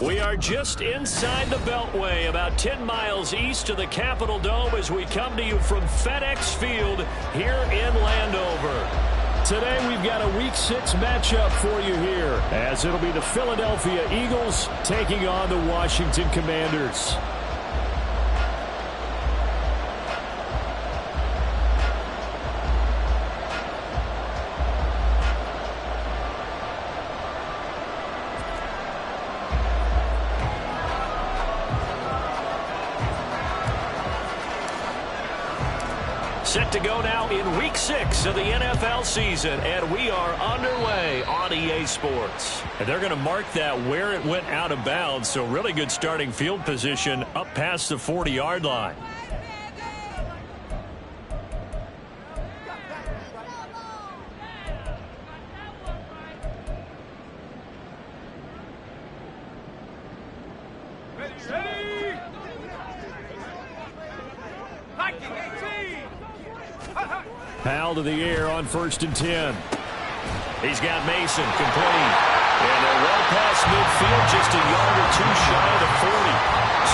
We are just inside the Beltway, about 10 miles east of the Capitol Dome as we come to you from FedEx Field here in Landover. Today we've got a Week 6 matchup for you here, as it'll be the Philadelphia Eagles taking on the Washington Commanders. Set to go now in Week 6 of the NFL season, and we are underway on EA Sports. And they're going to mark that where it went out of bounds, so really good starting field position up past the 40-yard line. Powell to the air on 1st and 10. He's got Mason complete. And they're well past midfield, just a yard or two shy of the 40.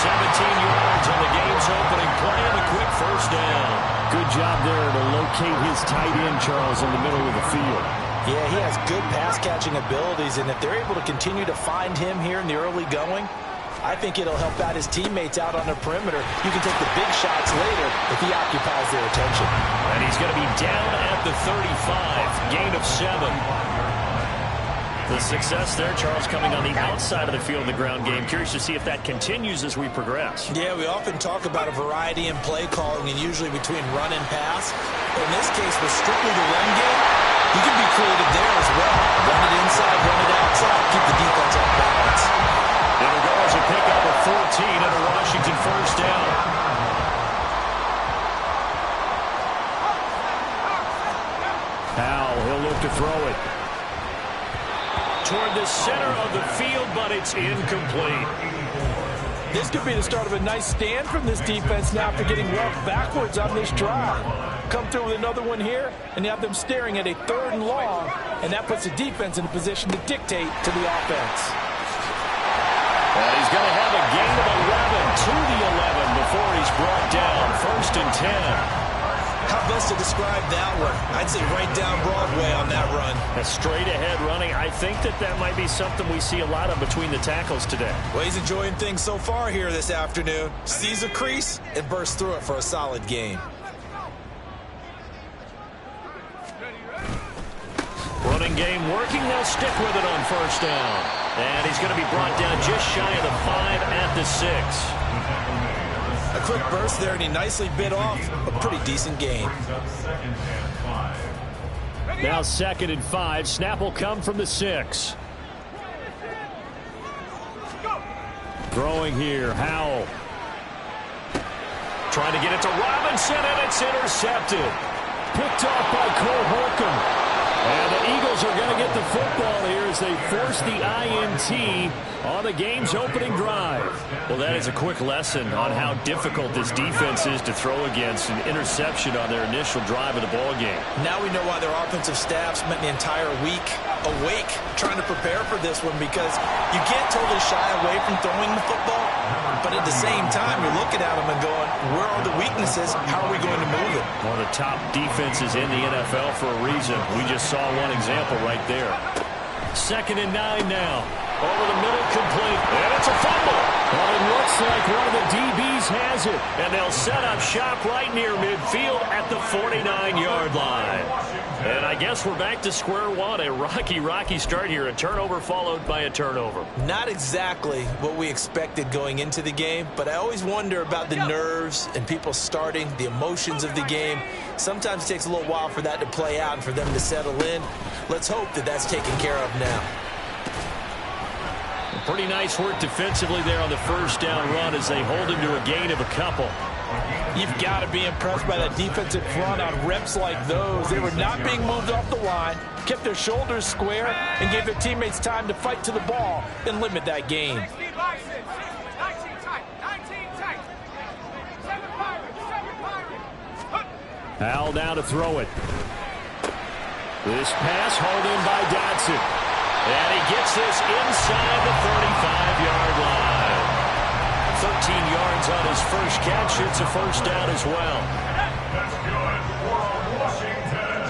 17 yards on the game's opening play and a quick first down. Good job there to locate his tight end, Charles, in the middle of the field. Yeah, he has good pass-catching abilities, and if they're able to continue to find him here in the early going, I think it'll help out his teammates out on the perimeter. You can take the big shots later if he occupies their attention. And he's going to be down at the 35, gain of 7. The success there, Charles, coming on the outside of the field in the ground game. Curious to see if that continues as we progress. Yeah, we often talk about a variety in play calling, and usually between run and pass. In this case, with strictly the run game, you can be creative there as well. Run it inside, run it outside, keep the defense off balance. It'll go as a pickup of 14 and a Washington first down. Powell, he'll look to throw it toward the center of the field, but it's incomplete. This could be the start of a nice stand from this defense now after getting walked backwards on this drive. Come through with another one here, and you have them staring at a 3rd and long, and that puts the defense in a position to dictate to the offense. And he's going to have a gain of 11 to the 11 before he's brought down. 1st and 10. How best to describe that one? I'd say right down Broadway on that run. A straight-ahead running. I think that might be something we see a lot of between the tackles today. Well, he's enjoying things so far here this afternoon. Sees a crease and bursts through it for a solid gain. Running game working. They'll stick with it on 1st down. And he's going to be brought down just shy of the 5 at the 6. A quick burst there, and he nicely bit off a pretty decent gain. Now 2nd and 5. Snap will come from the 6. Throwing here, Howell. Trying to get it to Robinson, and it's intercepted. Picked off by Cole Holcomb. And the Eagles are going to get the football here as they force the INT on the game's opening drive. Well, that is a quick lesson on how difficult this defense is to throw against an interception on their initial drive of the ball game. Now we know why their offensive staff spent the entire week awake trying to prepare for this one, because you can't totally shy away from throwing the football, but at the same time you're looking at them and going, where are the weaknesses? How are we going to move it? One of the top defenses in the NFL for a reason. We just saw one example right there. 2nd and 9 now. Over the middle, complete. And it's a fumble. But it looks like one of the DBs has it. And they'll set up shop right near midfield at the 49-yard line. And I guess we're back to square one. A rocky start here. A turnover followed by a turnover. Not exactly what we expected going into the game, but I always wonder about the nerves and people starting, the emotions of the game. Sometimes it takes a little while for that to play out and for them to settle in. Let's hope that that's taken care of now. Pretty nice work defensively there on the 1st down run as they hold him to a gain of a couple. You've got to be impressed by that defensive front on reps like those. They were not being moved off the line, kept their shoulders square, and gave their teammates time to fight to the ball and limit that gain. Powell now to throw it. This pass hauled in by Dotson. And he gets this inside the 35-yard line. 13 yards on his first catch. It's a first down as well. That's good for Washington.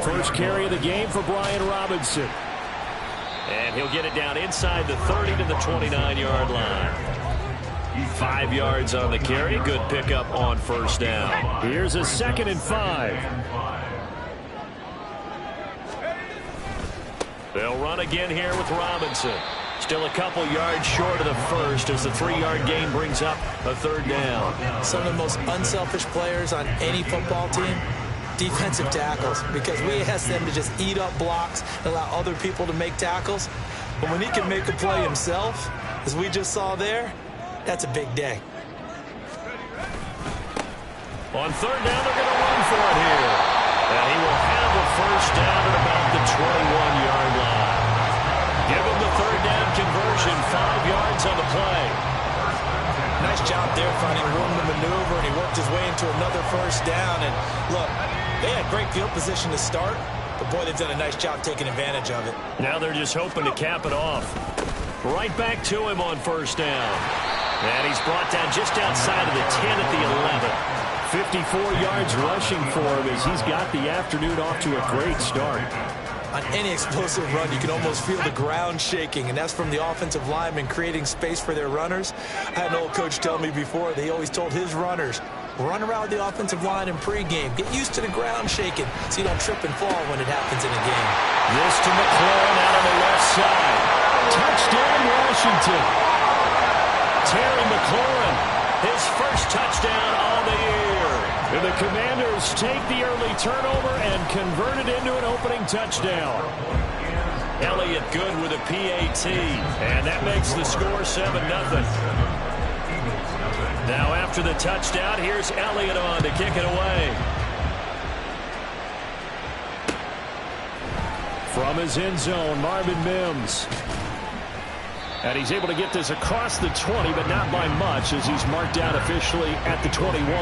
First carry of the game for Brian Robinson. And he'll get it down inside the 30 to the 29-yard line. 5 yards on the carry. Good pickup on first down. Here's a 2nd and 5. They'll run again here with Robinson. Still a couple yards short of the first as the 3-yard gain brings up a 3rd down. Some of the most unselfish players on any football team, defensive tackles, because we ask them to just eat up blocks and allow other people to make tackles. But when he can make a play himself, as we just saw there, that's a big day. On 3rd down, they're going to run for it here. And he will have a first down at about the 21-yard line. Give him the 3rd down conversion, 5 yards on the play. Nice job there finding room to maneuver, and he worked his way into another first down. And look, they had great field position to start, but boy, they've done a nice job taking advantage of it. Now they're just hoping to cap it off. Right back to him on first down. And he's brought down just outside of the 10 at the 11. 54 yards rushing for him as he's got the afternoon off to a great start. On any explosive run, you can almost feel the ground shaking, and that's from the offensive linemen creating space for their runners. I had an old coach tell me before, they always told his runners, run around the offensive line in pregame. Get used to the ground shaking so you don't trip and fall when it happens in a game. This to McLaurin out on the left side. Touchdown, Washington. Terry McLaurin, his first touchdown on the year. And the Commanders take the early turnover and convert it into an opening touchdown. Elliott good with a PAT, and that makes the score 7-0. Now after the touchdown, here's Elliott on to kick it away. From his end zone, Marvin Mims. And he's able to get this across the 20, but not by much, as he's marked out officially at the 21.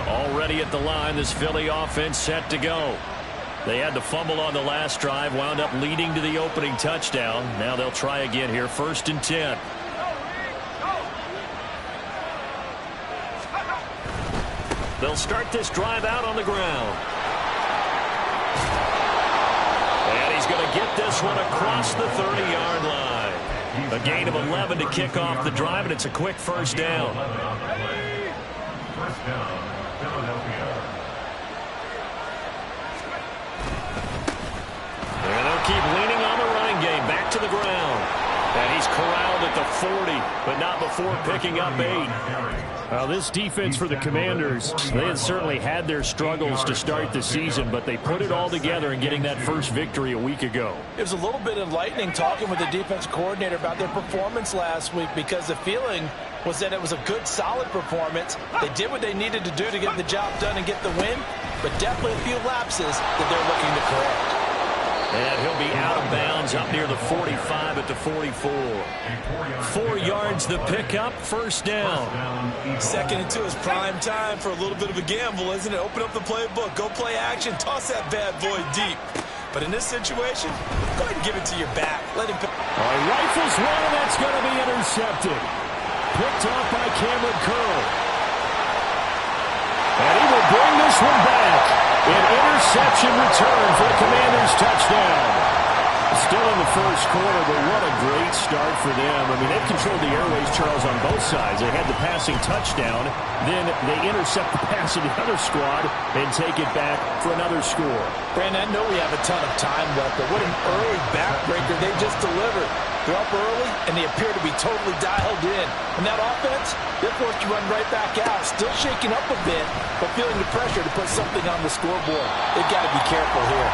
Already at the line, this Philly offense set to go. They had the fumble on the last drive, wound up leading to the opening touchdown. Now they'll try again here, 1st and 10. They'll start this drive out on the ground. And he's going to get this one across the 30-yard line. A gain of 11 to kick off the drive, and it's a quick first down. First down, Philadelphia. And they'll keep leaning on the running game. Back to the ground. And he's corralled at the 40, but not before picking up 8. Well, this defense for the Commanders, they had certainly had their struggles to start the season, but they put it all together in getting that first victory a week ago. It was a little bit enlightening talking with the defense coordinator about their performance last week, because the feeling was that it was a good, solid performance. They did what they needed to do to get the job done and get the win, but definitely a few lapses that they're looking to correct. And he'll be out of bounds up near the 45 at the 44. 4 yards the pickup, first down. 2nd and 2 is prime time for a little bit of a gamble, isn't it? Open up the playbook, go play action, toss that bad boy deep. But in this situation, go ahead and give it to your back. Let him pick. All right, rifles one, and that's going to be intercepted. Picked off by Cameron Curl. And he will bring this one back. An interception return for the Commanders' touchdown. Still in the first quarter, but what a great start for them. I mean, they've controlled the airways, Charles, on both sides. They had the passing touchdown, then they intercept the pass of the other squad and take it back for another score. Brandon, I know we have a ton of time left, but what an early backbreaker they just delivered. They're up early, and they appear to be totally dialed in. And that offense, they're forced to run right back out, still shaking up a bit, but feeling the pressure to put something on the scoreboard. They've got to be careful here.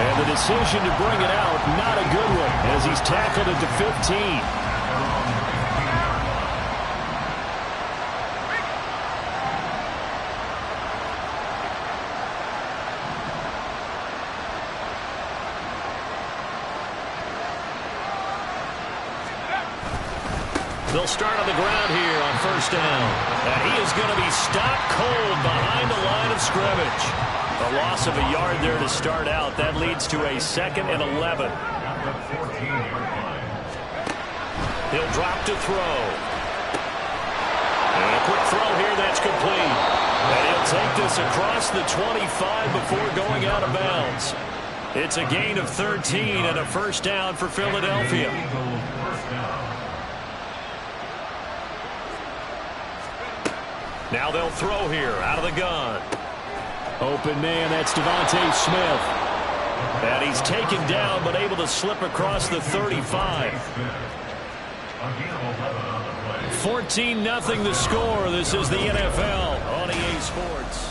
And the decision to bring it out, not a good one, as he's tackled at the 15. They'll start on the ground here on first down. And he is going to be stopped cold behind the line of scrimmage. A loss of a yard there to start out. That leads to a 2nd and 11. He'll drop to throw. And a quick throw here, that's complete. And he'll take this across the 25 before going out of bounds. It's a gain of 13 and a first down for Philadelphia. Now they'll throw here out of the gun. Open man, that's Devontae Smith. And he's taken down but able to slip across the 35. 14-0 the score. This is the NFL on EA Sports.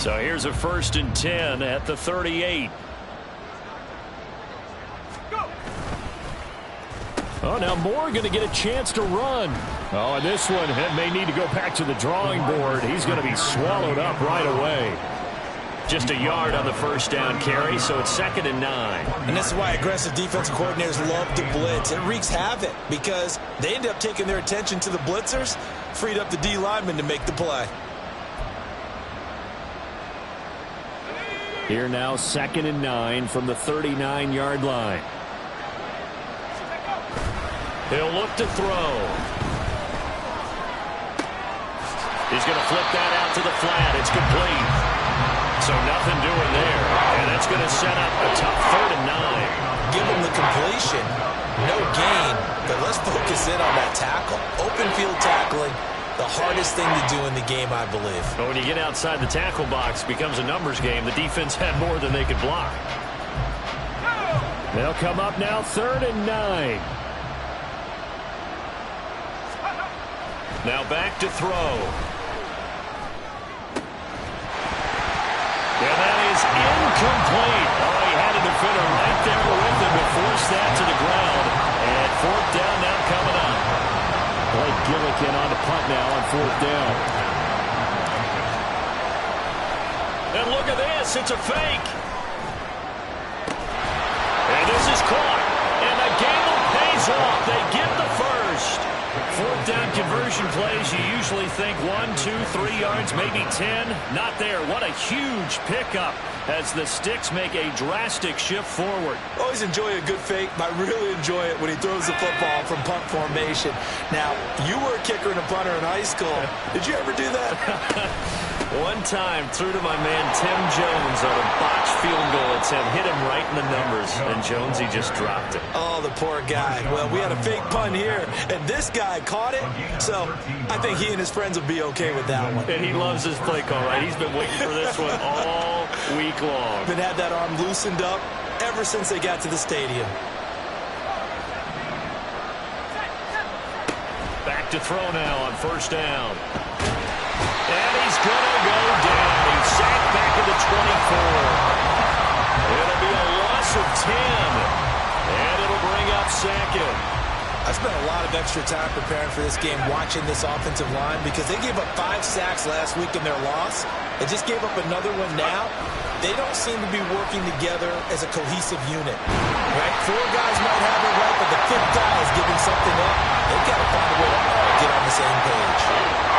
So here's a 1st and 10 at the 38. Oh, now Moore going to get a chance to run. Oh, and this one may need to go back to the drawing board. He's going to be swallowed up right away. Just a yard on the first down carry, so it's 2nd and 9. And this is why aggressive defensive coordinators love to blitz. It wreaks havoc because they end up taking their attention to the blitzers, freed up the D lineman to make the play. Here now, 2nd and 9 from the 39-yard line. He'll look to throw. He's going to flip that out to the flat. It's complete. So nothing doing there. And that's going to set up a tough 3rd and 9. Give him the completion. No gain. But let's focus in on that tackle. Open field tackling. The hardest thing to do in the game, I believe. But when you get outside the tackle box, it becomes a numbers game. The defense had more than they could block. They'll come up now 3rd and 9. Now back to throw. Yeah, that is incomplete. Oh, he had a defender right there with him to force that to the ground. And 4th down now coming up. Blake Gillikin on the punt now on 4th down. And look at this. It's a fake. And this is caught. And the gamble pays off. They get the first. 4th down conversion plays, you usually think 1, 2, 3 yards, maybe 10. Not there. What a huge pickup as the Sticks make a drastic shift forward. Always enjoy a good fake, but I really enjoy it when he throws the football from punt formation. Now, you were a kicker and a punter in high school. Did you ever do that? One time, threw to my man Tim Jones on a botched field goal attempt. Hit him right in the numbers, and Jonesy just dropped it. Oh, the poor guy. Well, we had a fake punt here, and this guy caught it, so I think he and his friends will be okay with that one. And he loves his play call, right? He's been waiting for this one all week long. Been had that arm loosened up ever since they got to the stadium. Back to throw now on 1st down. And he's going to go down. He's sacked back at the 24. It'll be a loss of 10. And it'll bring up 2nd. I spent a lot of extra time preparing for this game, watching this offensive line, because they gave up 5 sacks last week in their loss. They just gave up another one now. They don't seem to be working together as a cohesive unit. Right? 4 guys might have it right, but the 5th guy is giving something up. They've got to find a way to all get on the same page.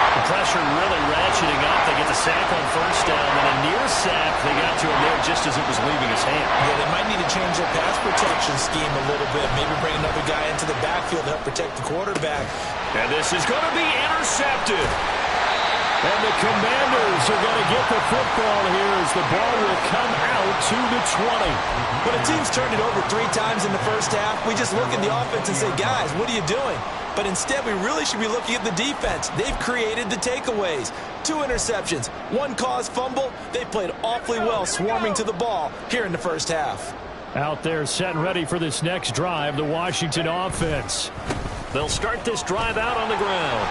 The pressure really ratcheting up. They get the sack on 1st down, and a near sack. They got to him there just as it was leaving his hand. Yeah, they might need to change their pass protection scheme a little bit. Maybe bring another guy into the backfield to help protect the quarterback. And this is going to be intercepted. And the Commanders are going to get the football here as the ball will come out to the 20. When a team's turned it over 3 times in the first half, we just look at the offense and say, guys, what are you doing? But instead, we really should be looking at the defense. They've created the takeaways. 2 interceptions, 1 caused fumble. They played awfully well swarming to the ball here in the first half. Out there set and ready for this next drive, the Washington offense. They'll start this drive out on the ground.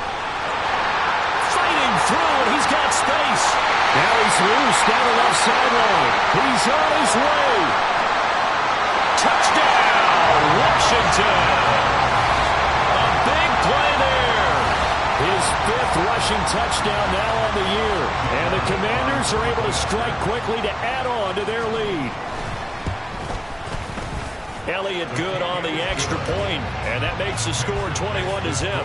Fighting through, and he's got space. Now he's loose down the left sideline. He's on his way. Touchdown, Washington. Big play there. His 5th rushing touchdown now on the year. And the Commanders are able to strike quickly to add on to their lead. Elliott good on the extra point, and that makes the score 21-0.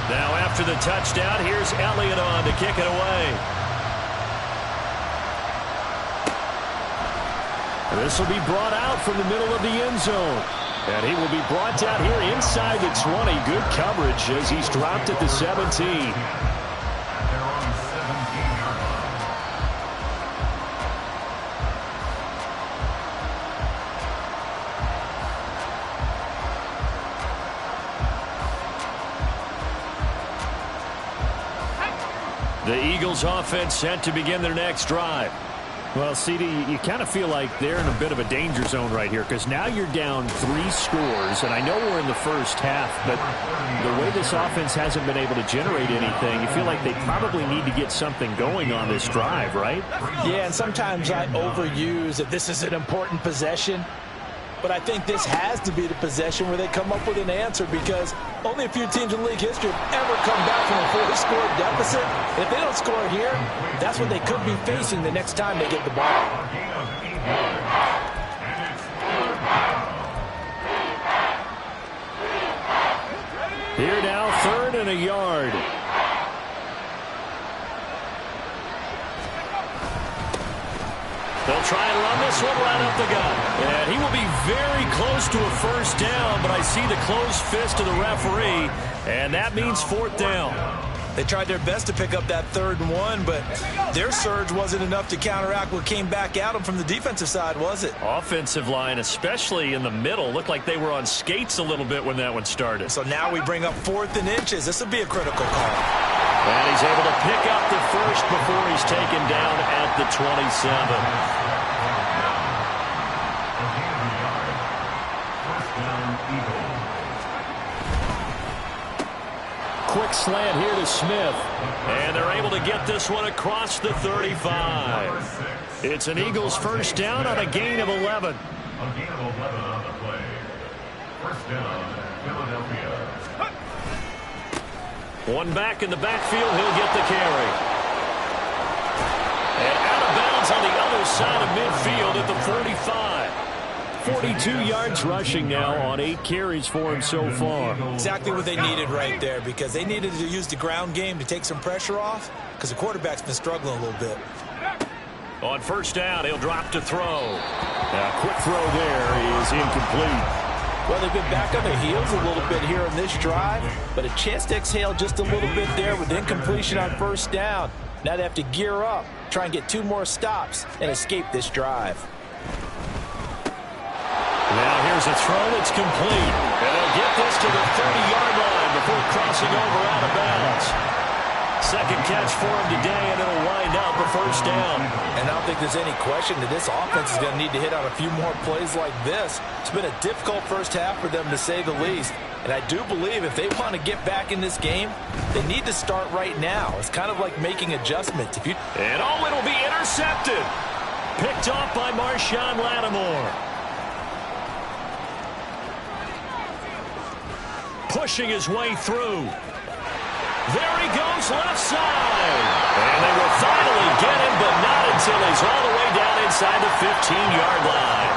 Now after the touchdown, here's Elliott on to kick it away. This will be brought out from the middle of the end zone. And he will be brought down here inside the 20. Good coverage as he's dropped at the 17. The Eagles offense set to begin their next drive. Well, CD, you kind of feel like they're in a bit of a danger zone right here because now you're down 3 scores, and I know we're in the first half, but the way this offense hasn't been able to generate anything, you feel like they probably need to get something going on this drive, right? Yeah, and sometimes I overuse that this is an important possession, but I think this has to be the possession where they come up with an answer because only a few teams in league history have ever come back from a 4-score deficit. If they don't score here, that's what they could be facing the next time they get the ball. Here now, 3rd and a yard. They'll try and run this one right up the gut. And he will be very close to a first down, but I see the closed fist of the referee, and that means 4th down. They tried their best to pick up that 3rd and 1, but their surge wasn't enough to counteract what came back at them from the defensive side, was it? Offensive line, especially in the middle, looked like they were on skates a little bit when that one started. So now we bring up 4th and inches. This will be a critical call. And he's able to pick up the first before he's taken down at the 27. Quick slant here to Smith. And they're able to get this one across the 35. It's an Eagles first down on a gain of 11. A gain of 11 on the play. First down, Philadelphia. One back in the backfield, he'll get the carry. And out of bounds on the other side of midfield at the 45. 42 yards rushing now on 8 carries for him so far. Exactly what they needed right there because they needed to use the ground game to take some pressure off because the quarterback's been struggling a little bit. On first down, he'll drop to throw. A quick throw there is incomplete. Well, they've been back on their heels a little bit here on this drive, but a chance to exhale just a little bit there with incompletion on first down. Now they have to gear up, try and get 2 more stops, and escape this drive. Now here's a throw that's complete. And they'll get this to the 30-yard line before crossing over out of bounds. Second catch for him today, and it'll wind up a first down. And I don't think there's any question that this offense is going to need to hit on a few more plays like this. It's been a difficult first half for them, to say the least. And I do believe if they want to get back in this game, they need to start right now. It's kind of like making adjustments. And it'll be intercepted. Picked off by Marshawn Lattimore. Pushing his way through. There he goes, left side. And they will finally get him, but not until he's all the way down inside the 15-yard line.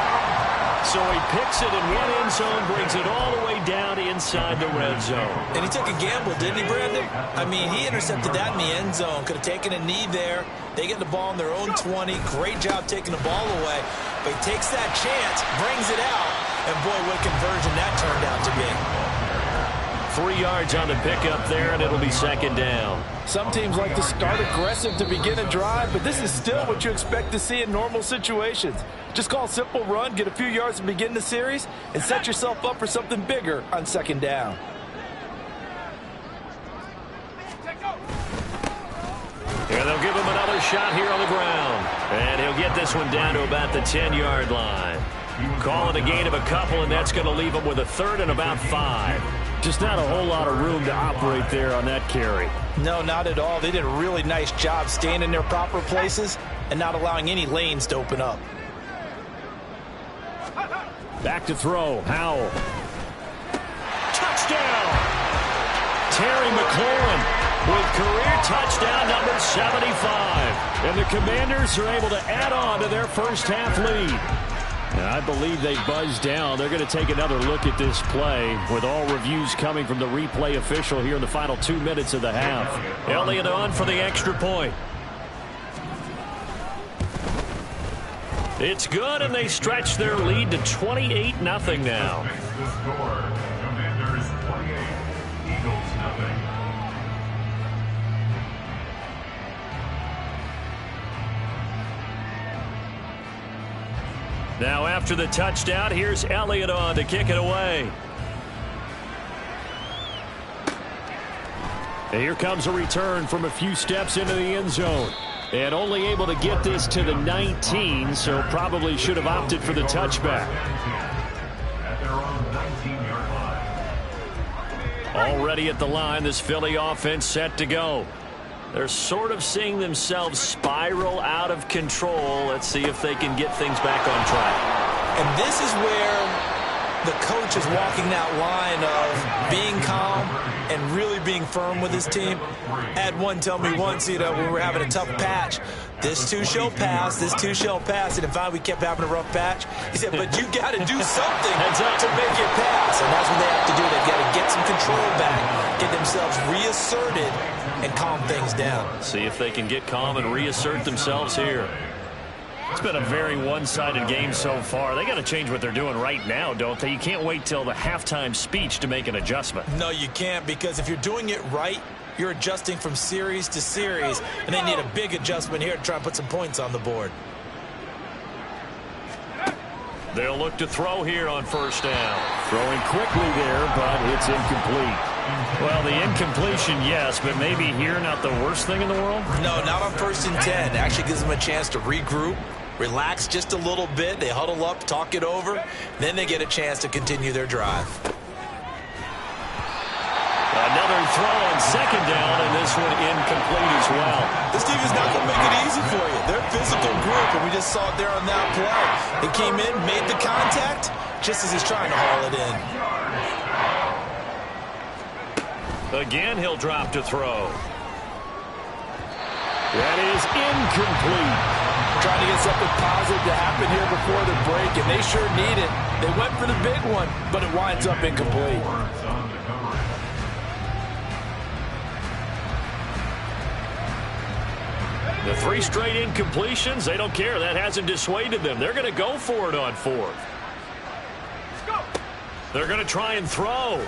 So he picks it in one end zone, brings it all the way down inside the red zone. And he took a gamble, didn't he, Brandon? I mean, he intercepted that in the end zone. Could have taken a knee there. They get the ball in their own 20. Great job taking the ball away. But he takes that chance, brings it out, and boy, what conversion that turned out to be. 3 yards on the pickup there, and it'll be second down. Some teams like to start aggressive to begin a drive, but this is still what you expect to see in normal situations. Just call a simple run, get a few yards to begin the series, and set yourself up for something bigger on second down. And they'll give him another shot here on the ground. And he'll get this one down to about the 10-yard line. Call it a gain of a couple, and that's going to leave him with a third and about 5. Just not a whole lot of room to operate there on that carry. No, not at all. They did a really nice job staying in their proper places and not allowing any lanes to open up. Back to throw. Howell. Touchdown! Terry McLaurin with career touchdown number 75. And the Commanders are able to add on to their first half lead. And I believe they buzzed down. They're going to take another look at this play with all reviews coming from the replay official here in the final 2 minutes of the half. Elliott on for the extra point. It's good, and they stretch their lead to 28-0 now. The score, Commanders 28, Eagles 0. Now after the touchdown, here's Elliott on to kick it away. And here comes a return from a few steps into the end zone. And only able to get this to the 19, so probably should have opted for the touchback. At their own 19-yard line. Already at the line, this Philly offense set to go. They're sort of seeing themselves spiral out of control. Let's see if they can get things back on track. And this is where the coach is walking that line of being calm and really being firm with his team. I had one tell me once, when we were having a tough patch, this too shall pass, this too shall pass. And if we kept having a rough patch, he said, but you got to do something to make it pass. And that's what they have to do. They've got to get some control back, get themselves reasserted, and calm things down. See if they can get calm and reassert themselves here. It's been a very one-sided game so far. They got to change what they're doing right now, don't they? You can't wait till the halftime speech to make an adjustment. No, you can't, because if you're doing it right, you're adjusting from series to series, and they need a big adjustment here to try and put some points on the board. They'll look to throw here on first down. Throwing quickly there, but it's incomplete. Well, the incompletion, yes, but maybe here not the worst thing in the world? No, not on 1st and 10. It actually gives them a chance to regroup, relax just a little bit. They huddle up, talk it over. Then they get a chance to continue their drive. Another throw on second down, and this one incomplete as well. This team is not going to make it easy for you. They're a physical group, and we just saw it there on that play. They came in, made the contact, just as he's trying to haul it in. Again, he'll drop to throw. That is incomplete. Trying to get something positive to happen here before the break, and they sure need it. They went for the big one, but it winds up incomplete. The 3 straight incompletions, they don't care. That hasn't dissuaded them. They're going to go for it on 4th. They're going to try and throw.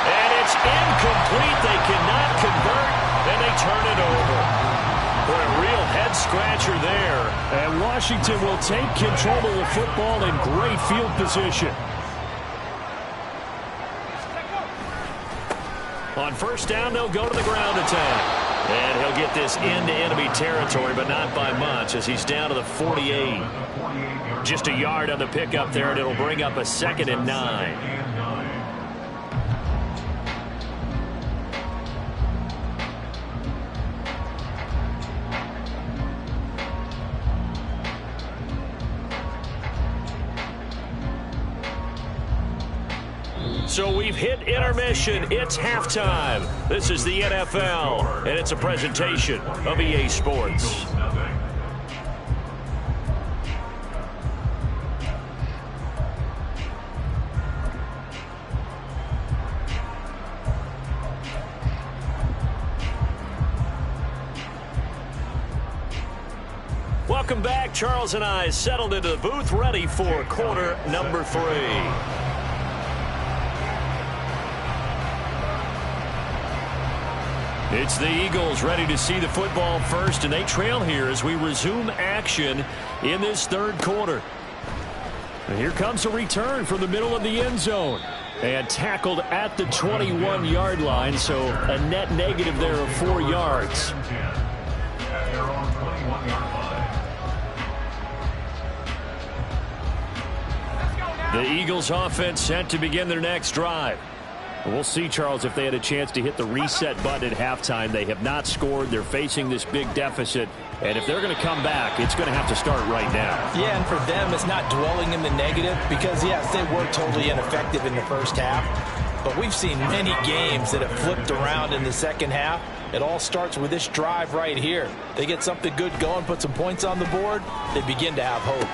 And it's incomplete. They cannot convert, and they turn it over. What a real head-scratcher there. And Washington will take control of the football in great field position. On first down, they'll go to the ground attack. And he'll get this into enemy territory, but not by much, as he's down to the 48. Just a yard on the pickup there, and it'll bring up a 2nd and 9. So we've hit intermission. It's halftime. This is the NFL, and it's a presentation of EA Sports. Welcome back. Charles and I settled into the booth, ready for quarter number 3. It's the Eagles ready to see the football first, and they trail here as we resume action in this 3rd quarter. And here comes a return from the middle of the end zone. And tackled at the 21-yard line, so a net negative there of 4 yards. The Eagles offense set to begin their next drive. We'll see, Charles, if they had a chance to hit the reset button at halftime. They have not scored. They're facing this big deficit. And if they're going to come back, it's going to have to start right now. Yeah, and for them, it's not dwelling in the negative because, yes, they were totally ineffective in the first half. But we've seen many games that have flipped around in the second half. It all starts with this drive right here. They get something good going, put some points on the board, they begin to have hope.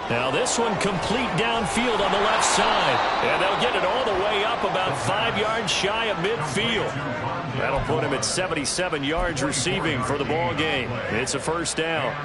Now this one complete downfield on the left side. And they'll get it all the way up about 5 yards shy of midfield. That'll put him at 77 yards receiving for the ball game. It's a first down.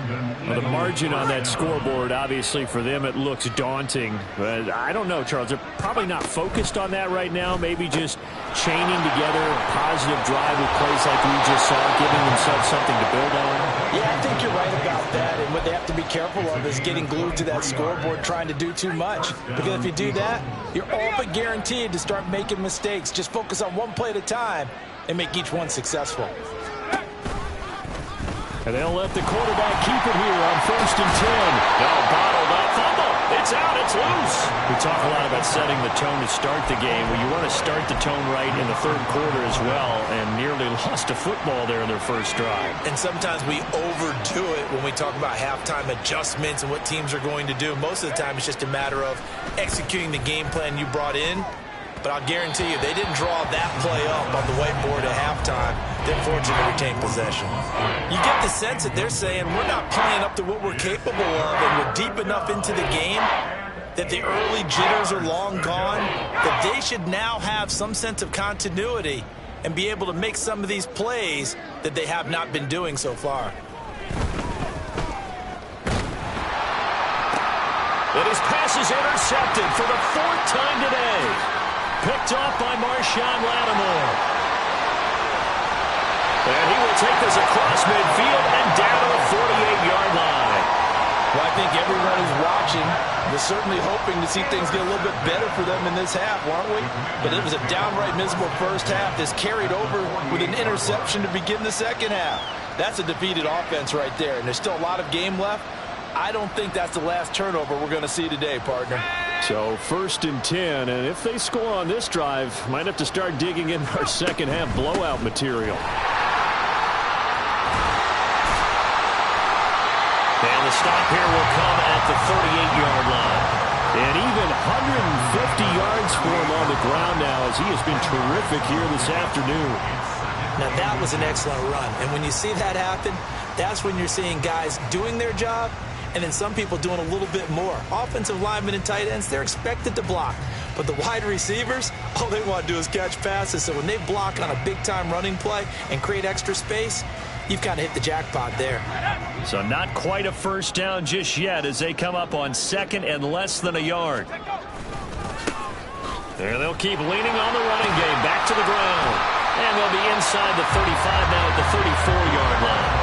Well, the margin on that scoreboard, obviously for them it looks daunting. But I don't know, Charles. They're probably not focused on that right now. Maybe just chaining together a positive drive with plays like we just saw, giving themselves something to build on. Yeah, I think you're right about that. And what they have to be careful of is getting glued to that scoreboard trying to do too much. Because if you do that, you're all but guaranteed to start making mistakes. Just focus on one play at a time and make each one successful. And they'll let the quarterback keep it here on 1st and 10. No, bottled up, fumble. It's out, it's loose. We talk a lot about setting the tone to start the game. Well, you want to start the tone right in the third quarter as well, and nearly lost a football there in their first drive. And sometimes we overdo it when we talk about halftime adjustments and what teams are going to do. Most of the time, it's just a matter of executing the game plan you brought in. But I'll guarantee you, they didn't draw that play up on the whiteboard at halftime. They're fortunate to retain possession. You get the sense that they're saying, we're not playing up to what we're capable of, and we're deep enough into the game that the early jitters are long gone, that they should now have some sense of continuity and be able to make some of these plays that they have not been doing so far. And his pass is intercepted for the 4th time today. Picked off by Marshawn Lattimore. And he will take this across midfield and down to the 48-yard line. Well, I think everyone is watching. We're certainly hoping to see things get a little bit better for them in this half, aren't we? But it was a downright miserable first half. This carried over with an interception to begin the second half. That's a defeated offense right there, and there's still a lot of game left. I don't think that's the last turnover we're going to see today, partner. So 1st and 10, and if they score on this drive, might have to start digging in our second half blowout material. And the stop here will come at the 38-yard line. And even 150 yards for him on the ground now, as he has been terrific here this afternoon. Now, that was an excellent run. And when you see that happen, that's when you're seeing guys doing their job and then some people doing a little bit more. Offensive linemen and tight ends, they're expected to block. But the wide receivers, all they want to do is catch passes. So when they block on a big-time running play and create extra space, you've kind of hit the jackpot there. So not quite a first down just yet as they come up on 2nd and less than a yard. There they'll keep leaning on the running game. Back to the ground. And they'll be inside the 35 now at the 34-yard line.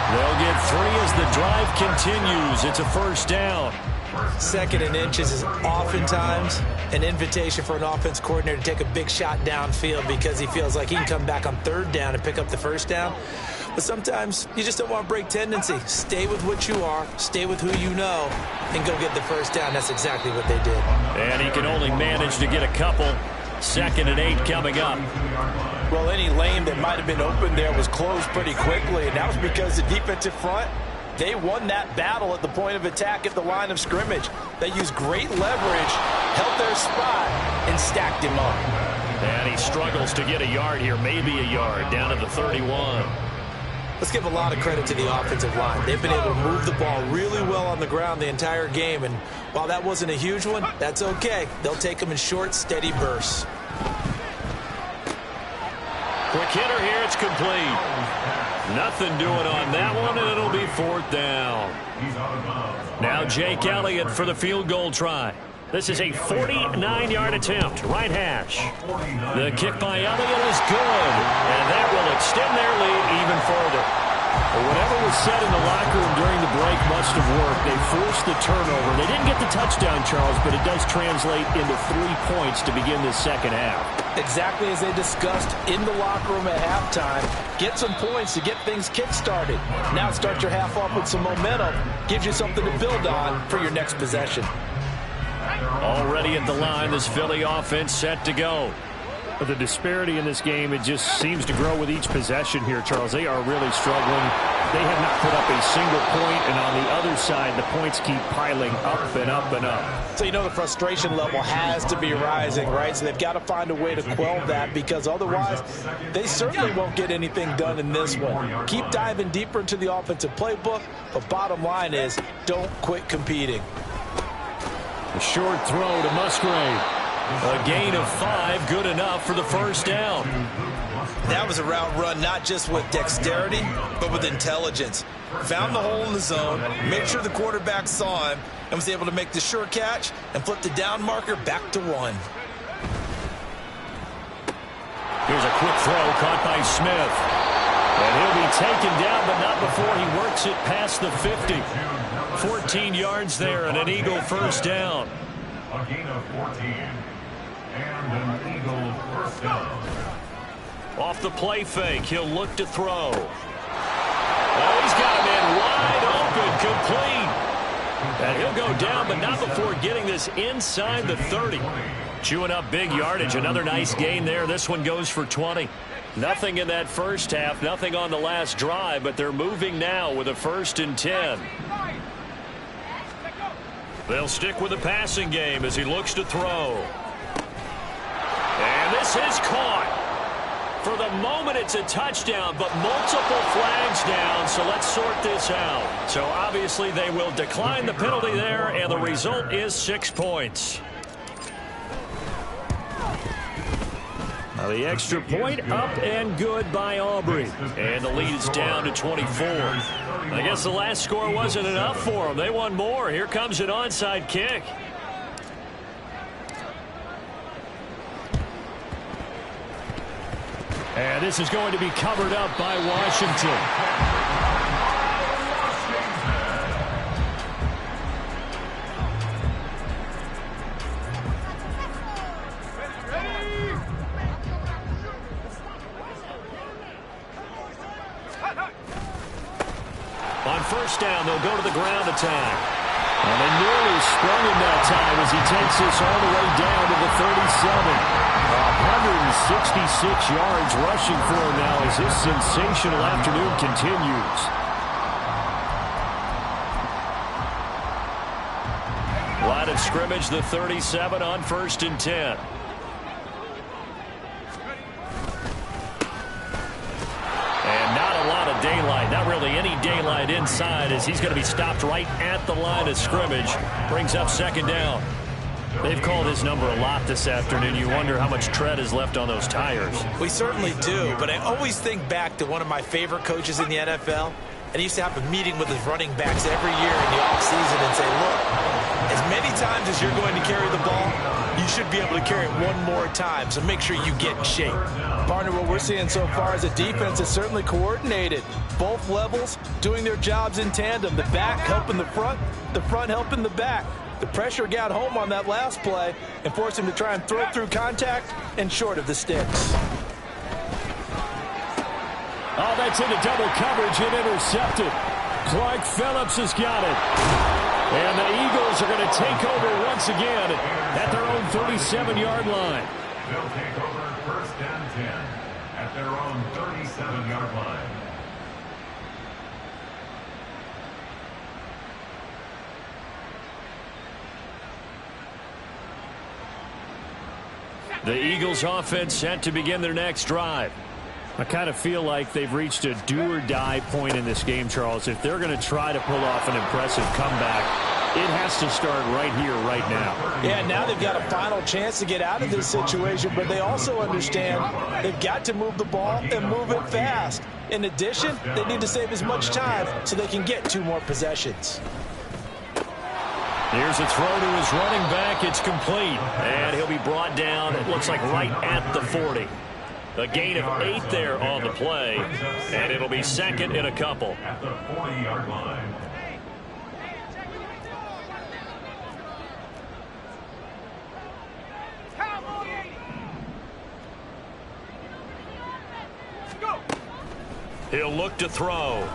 They'll get 3 as the drive continues. It's a first down. 2nd and inches is oftentimes an invitation for an offense coordinator to take a big shot downfield because he feels like he can come back on 3rd down and pick up the first down. But sometimes you just don't want to break tendency. Stay with what you are, stay with who you know, and go get the first down. That's exactly what they did. And he can only manage to get a couple. 2nd and 8 coming up. Well, any lane that might have been open there was closed pretty quickly, and that was because the defensive front, they won that battle at the point of attack at the line of scrimmage. They used great leverage, held their spot, and stacked him up. And he struggles to get a yard here, maybe a yard, down to the 31. Let's give a lot of credit to the offensive line. They've been able to move the ball really well on the ground the entire game, and while that wasn't a huge one, that's okay. They'll take them in short, steady bursts. Quick hitter here, it's complete. Nothing doing on that one, and it'll be 4th down. Now Jake Elliott for the field goal try. This is a 49-yard attempt, right hash. The kick by Elliott is good, and that will extend their lead even further. Well, whatever was said in the locker room during the break must have worked. They forced the turnover. They didn't get the touchdown, Charles, but it does translate into 3 points to begin this second half. Exactly as they discussed in the locker room at halftime. Get some points to get things kick-started. Now start your half off with some momentum. Gives you something to build on for your next possession. Already at the line, this Philly offense set to go. The disparity in this game, it just seems to grow with each possession here, Charles. They are really struggling. They have not put up a single point, and on the other side, the points keep piling up and up and up. So you know the frustration level has to be rising, right? So they've got to find a way to quell that, because otherwise they certainly won't get anything done in this one. Keep diving deeper into the offensive playbook, but bottom line is don't quit competing. A short throw to Musgrave. A gain of 5, good enough for the first down. That was a route run not just with dexterity, but with intelligence. Found the hole in the zone, made sure the quarterback saw him, and was able to make the sure catch and flip the down marker back to 1. Here's a quick throw caught by Smith. And he'll be taken down, but not before he works it past the 50. 14 yards there and an Eagle first down. A gain of 14. And an Eagle first down. Off the play fake, he'll look to throw. Oh, he's got a man wide open, complete. And he'll go down, but not before getting this inside the 30. Chewing up big yardage, another nice gain there. This one goes for 20. Nothing in that first half, nothing on the last drive, but they're moving now with a 1st and 10. They'll stick with the passing game as he looks to throw. And this is caught. For the moment, it's a touchdown, but multiple flags down, so let's sort this out. So obviously they will decline the penalty there, and the result is 6 points. Now the extra point up and good by Aubrey. And the lead is down to 24. I guess the last score wasn't enough for them. They won more. Here comes an onside kick. And this is going to be covered up by Washington. On first down, they'll go to the ground attack. And they nearly sprung him that time as he takes this all the way down to the 37. 166 yards rushing for him now as this sensational afternoon continues. Line of scrimmage, the 37 on 1st and 10. And not a lot of daylight, not really any daylight inside as he's going to be stopped right at the line of scrimmage. Brings up 2nd down. They've called his number a lot this afternoon. You wonder how much tread is left on those tires. We certainly do, but I always think back to one of my favorite coaches in the NFL, and he used to have a meeting with his running backs every year in the offseason and say, look, as many times as you're going to carry the ball, you should be able to carry it one more time, so make sure you get in shape. Partner, what we're seeing so far is a defense is certainly coordinated. Both levels doing their jobs in tandem. The back helping the front helping the back. The pressure got home on that last play and forced him to try and throw through contact and short of the sticks. Oh, that's into double coverage and intercepted. Clark Phillips has got it. And the Eagles are going to take over once again at their own 37-yard line. They'll take over 1st and 10 at their own 37-yard line. The Eagles offense set to begin their next drive. I kind of feel like they've reached a do-or-die point in this game, Charles. If they're going to try to pull off an impressive comeback, it has to start right here, right now. Yeah, now they've got a final chance to get out of this situation, but they also understand they've got to move the ball and move it fast. In addition, they need to save as much time so they can get 2 more possessions. Here's a throw to his running back. It's complete. And he'll be brought down, it looks like right at the 40. A gain of 8 there on the play. And it'll be 2nd and a couple. At the 40-yard line. He'll look to throw.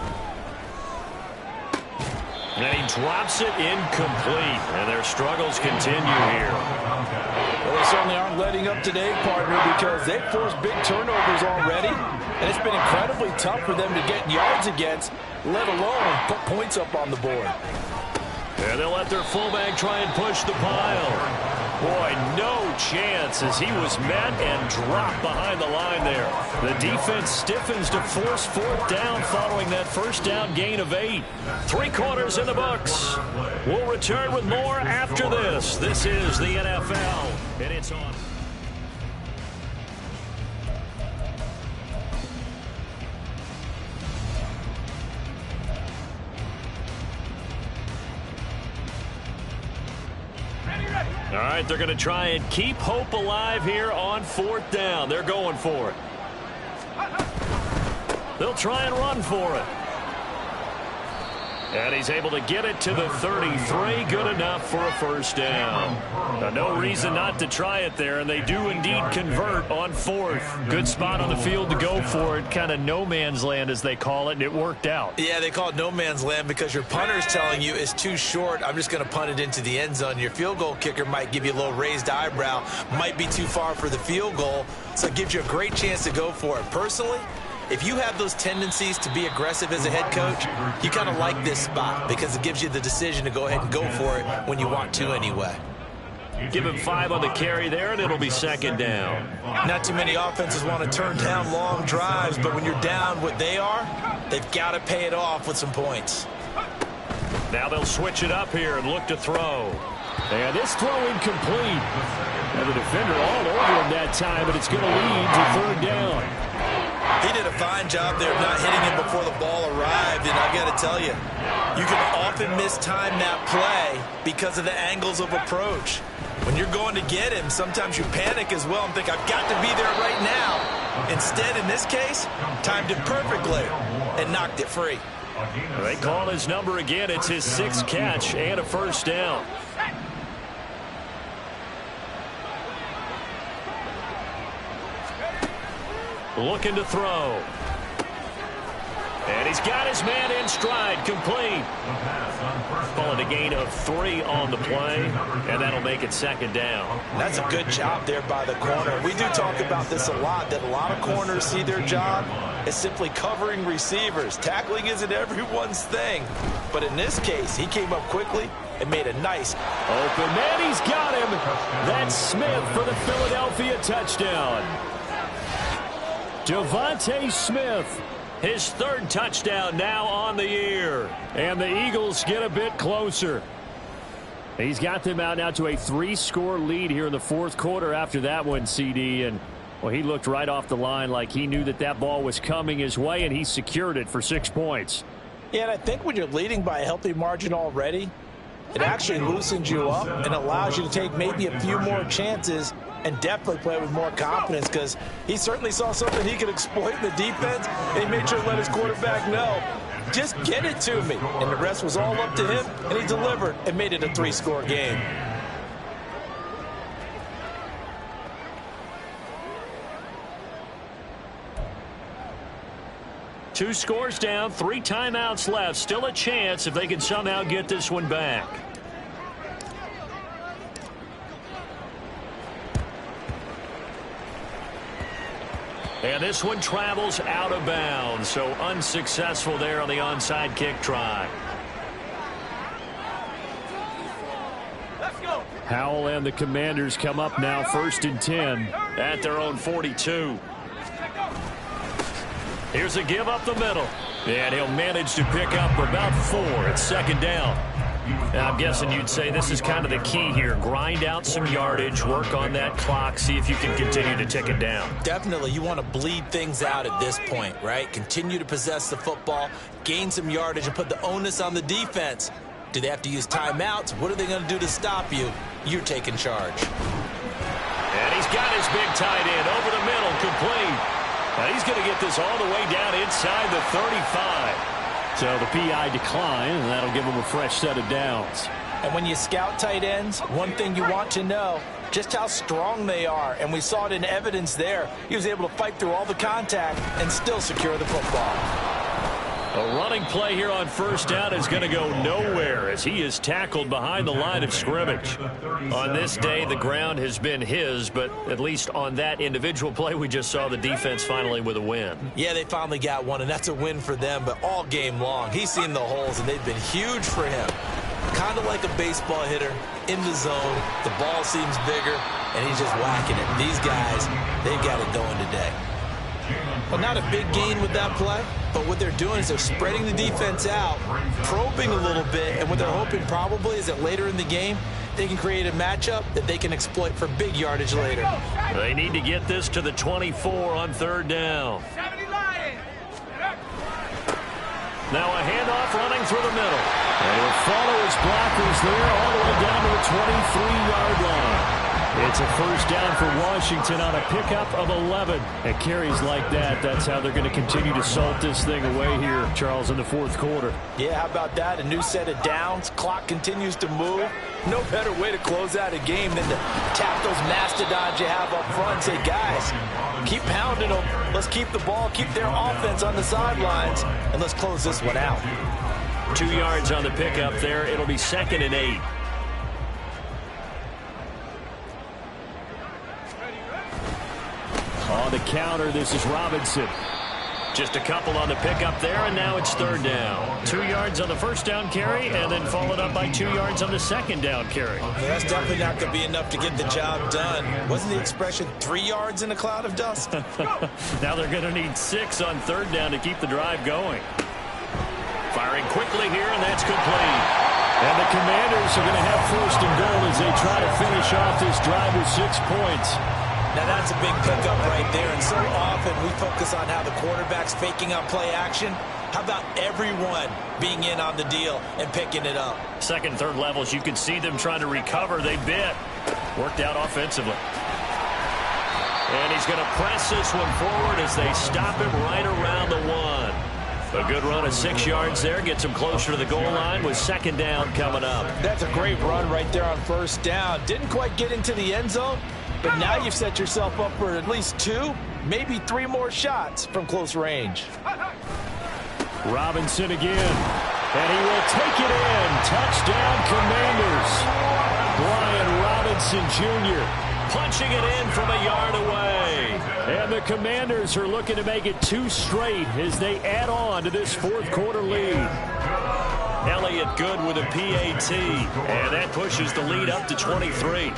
And he drops it incomplete. And their struggles continue here. Well, they certainly aren't letting up today, partner, because they've forced big turnovers already, and it's been incredibly tough for them to get yards against, let alone put points up on the board. And they'll let their fullback try and push the pile. Boy, no chance as he was met and dropped behind the line there. The defense stiffens to force fourth down following that first down gain of 8. 3 quarters in the books. We'll return with more after this. This is the NFL, and it's on. All right, they're going to try and keep hope alive here on fourth down. They're going for it. They'll try and run for it. And he's able to get it to the 33. Good enough for a first down. Now, no reason not to try it there, and they do indeed convert on fourth. Good spot on the field to go for it. Kind of no man's land, as they call it, and it worked out. Yeah, they call it no man's land because your punter is telling you it's too short. I'm just going to punt it into the end zone. Your field goal kicker might give you a little raised eyebrow. Might be too far for the field goal, so it gives you a great chance to go for it. Personally, if you have those tendencies to be aggressive as a head coach, you kind of like this spot because it gives you the decision to go ahead and go for it when you want to anyway. Give him 5 on the carry there, and it'll be second down. Not too many offenses want to turn down long drives, but when you're down what they are, they've got to pay it off with some points. Now they'll switch it up here and look to throw. And this throw incomplete. And the defender all over him that time, but it's going to lead to third down. He did a fine job there of not hitting him before the ball arrived, and I got to tell you, you can often mistime that play because of the angles of approach. When you're going to get him, sometimes you panic as well and think, I've got to be there right now. Instead, in this case, timed it perfectly and knocked it free. They call his number again. It's his 6th catch and a first down. Looking to throw. And he's got his man in stride, complete. Calling a gain of 3 on the play, and that'll make it second down. That's a good job there by the corner. We do talk about this a lot, that a lot of corners see their job as simply covering receivers. Tackling isn't everyone's thing. But in this case, he came up quickly and made a nice open man. He's got him. That's Smith for the Philadelphia touchdown. Devontae Smith, his 3rd touchdown now on the year. And the Eagles get a bit closer. He's got them out now to a 3-score lead here in the 4th quarter after that one, CD. And, well, he looked right off the line like he knew that that ball was coming his way, and he secured it for 6 points. Yeah, and I think when you're leading by a healthy margin already, it actually loosens you up and allows you to take maybe a few more chances and definitely play with more confidence because he certainly saw something he could exploit in the defense, and he made sure to let his quarterback know, just get it to me. And the rest was all up to him, and he delivered and made it a 3-score game. Two scores down, 3 timeouts left. Still a chance if they can somehow get this one back. And this one travels out of bounds, so unsuccessful there on the onside kick try. Let's go. Howell and the Commanders come up now 1st and 10. At their own 42. Here's a give up the middle. And he'll manage to pick up about 4. It's second down. Now, I'm guessing you'd say this is kind of the key here. Grind out some yardage, work on that clock, see if you can continue to tick it down. Definitely, you want to bleed things out at this point, right? Continue to possess the football, gain some yardage, and put the onus on the defense. Do they have to use timeouts? What are they going to do to stop you? You're taking charge. And he's got his big tight end over the middle, complete. Now he's going to get this all the way down inside the 35. So the PI decline, and that'll give him a fresh set of downs. And when you scout tight ends, one thing you want to know, just how strong they are. And we saw it in evidence there. He was able to fight through all the contact and still secure the football. A running play here on first down is going to go nowhere as he is tackled behind the line of scrimmage. On this day, the ground has been his, but at least on that individual play, we just saw the defense finally with a win. Yeah, they finally got one, and that's a win for them, but all game long, he's seen the holes, and they've been huge for him. Kind of like a baseball hitter in the zone. The ball seems bigger, and he's just whacking it. These guys, they've got it going today. Well, not a big gain with that play, but what they're doing is they're spreading the defense out, probing a little bit, and what they're hoping probably is that later in the game, they can create a matchup that they can exploit for big yardage later. They need to get this to the 24 on third down. Now a handoff running through the middle. And he'll follow his blockers there all the way down to the 23-yard line. It's a first down for Washington on a pickup of 11. And carries like that, that's how they're going to continue to salt this thing away here, Charles, in the fourth quarter. Yeah, how about that? A new set of downs. Clock continues to move. No better way to close out a game than to tap those mastodons you have up front and say, guys, keep pounding them. Let's keep the ball, keep their offense on the sidelines, and let's close this one out. 2 yards on the pickup there. It'll be 2nd and 8. On the counter, this is Robinson. Just a couple on the pickup there, and now it's third down. 2 yards on the first down carry, and then followed up by 2 yards on the second down carry. Yeah, that's definitely not going to be enough to get the job done. Wasn't the expression 3 yards in a cloud of dust? Now they're going to need 6 on third down to keep the drive going. Firing quickly here, and that's complete. And the Commanders are going to have first and goal as they try to finish off this drive with 6 points. Now that's a big pickup right there, and so often we focus on how the quarterback's faking out play action. How about everyone being in on the deal and picking it up? Second, third levels, you can see them trying to recover. They bit. Worked out offensively. And he's going to press this one forward as they stop him right around the 1. A good run of 6 yards there. Gets him closer to the goal line with second down coming up. That's a great run right there on first down. Didn't quite get into the end zone, but now you've set yourself up for at least 2, maybe 3 more shots from close range. Robinson again. And he will take it in. Touchdown, Commanders. Brian Robinson Jr. punching it in from a yard away. And the Commanders are looking to make it 2 straight as they add on to this fourth quarter lead. Elliott good with a PAT. And that pushes the lead up to 23.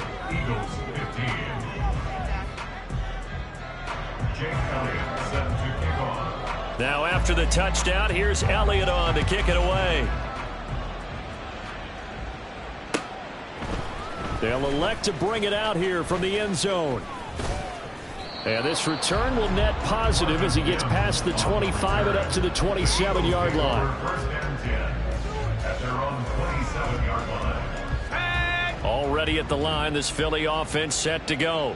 Now after the touchdown, here's Elliott on to kick it away. They'll elect to bring it out here from the end zone. And this return will net positive as he gets past the 25 and up to the 27-yard line. Already at the line, this Philly offense set to go.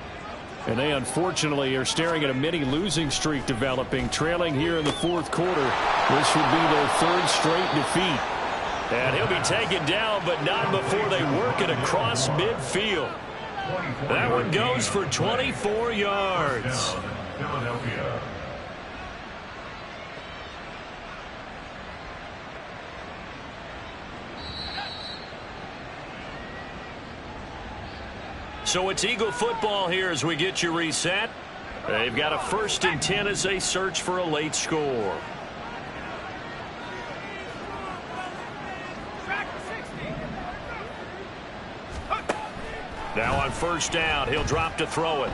And they unfortunately are staring at a mini losing streak developing, trailing here in the fourth quarter. This would be their 3rd straight defeat. And he'll be taken down, but not before they work it across midfield. That one goes for 24 yards. So it's Eagle football here as we get you reset. They've got a 1st and 10 as they search for a late score. Now on first down, he'll drop to throw it.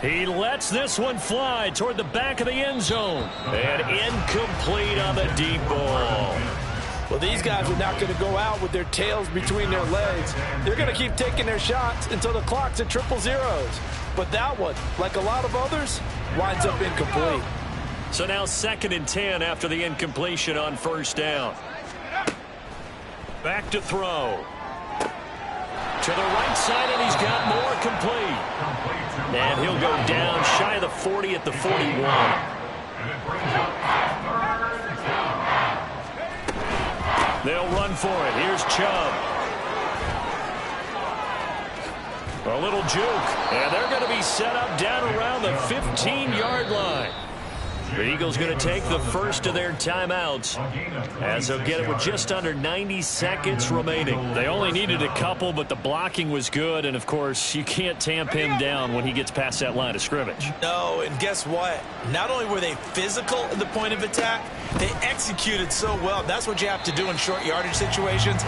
He lets this one fly toward the back of the end zone. And incomplete on the deep ball. Well, these guys are not going to go out with their tails between their legs. They're going to keep taking their shots until the clock's at 000. But that one, like a lot of others, winds up incomplete. So now 2nd and 10 after the incompletion on first down. Back to throw. To the right side, and he's got more complete. And he'll go down shy of the 40 at the 41. They'll run for it. Here's Chubb. A little juke. And they're going to be set up down around the 15-yard line. The Eagles going to take the first of their timeouts as they'll get it with just under 90 seconds remaining. They only needed a couple, but the blocking was good, and of course you can't tamp him down when he gets past that line of scrimmage. No, and guess what? Not only were they physical at the point of attack, they executed so well. That's what you have to do in short yardage situations.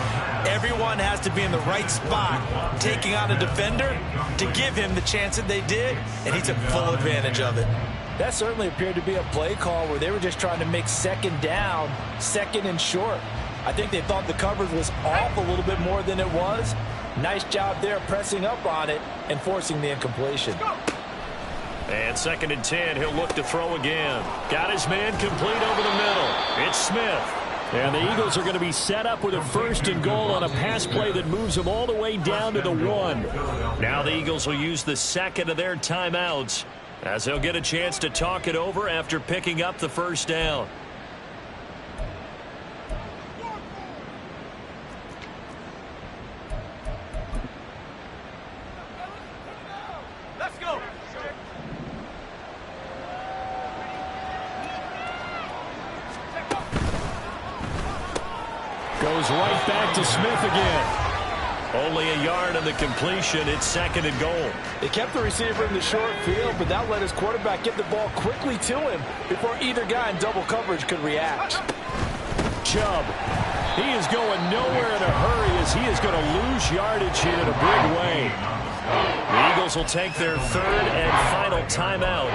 Everyone has to be in the right spot, taking on a defender to give him the chance that they did, and he took full advantage of it. That certainly appeared to be a play call where they were just trying to make second down, second and short. I think they thought the coverage was off a little bit more than it was. Nice job there pressing up on it and forcing the incompletion. And 2nd and 10, he'll look to throw again. Got his man complete over the middle. It's Smith. And the Eagles are going to be set up with a 1st and goal on a pass play that moves them all the way down to the 1. Now the Eagles will use the second of their timeouts as they'll get a chance to talk it over after picking up the first down. Let's go. Goes right back to Smith again. Only a yard on the completion. It's 2nd and goal. They kept the receiver in the short field, but that let his quarterback get the ball quickly to him before either guy in double coverage could react. Chubb. He is going nowhere in a hurry as he is going to lose yardage here in a big way. The Eagles will take their 3rd and final timeout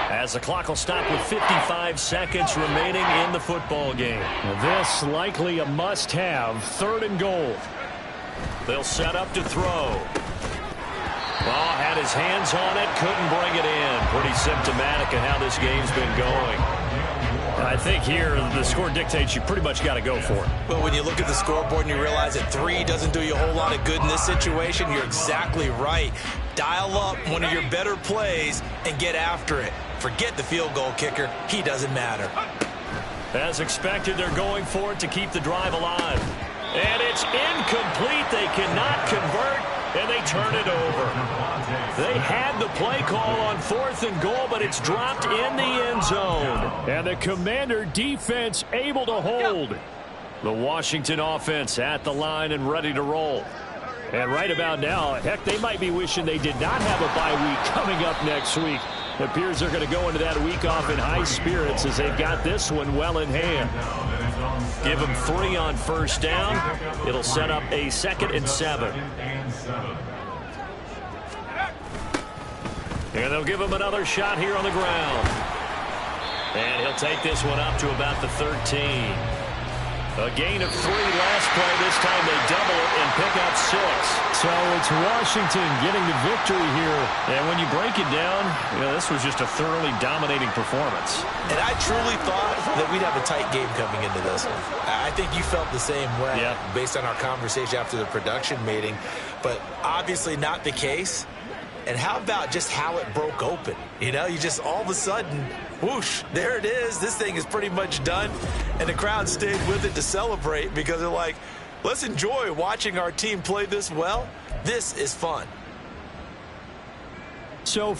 as the clock will stop with 55 seconds remaining in the football game. This likely a must-have 3rd and goal. They'll set up to throw. Ball had his hands on it, couldn't bring it in. Pretty symptomatic of how this game's been going. I think here the score dictates you pretty much got to go for it. But when you look at the scoreboard and you realize that 3 doesn't do you a whole lot of good in this situation, you're exactly right. Dial up one of your better plays and get after it. Forget the field goal kicker. He doesn't matter. As expected, they're going for it to keep the drive alive. And it's incomplete. They cannot convert, and they turn it over. They had the play call on 4th and goal, but it's dropped in the end zone. And the Commander defense able to hold. The Washington offense at the line and ready to roll. And right about now, heck, they might be wishing they did not have a bye week coming up next week. It appears they're going to go into that week off in high spirits as they've got this one well in hand. Give them 3 on 1st down. It'll set up a 2nd and 7. And they'll give him another shot here on the ground. And he'll take this one up to about the 13. A gain of 3 last play. This time they double it and pick up 6. So it's Washington getting the victory here. And when you break it down, this was just a thoroughly dominating performance. And I truly thought that we'd have a tight game coming into this one. I think you felt the same way based on our conversation after the production meeting. But obviously not the case. And how about just how it broke open? You just all of a sudden, whoosh, there it is. This thing is pretty much done. And the crowd stayed with it to celebrate because they're like, let's enjoy watching our team play this well. This is fun. So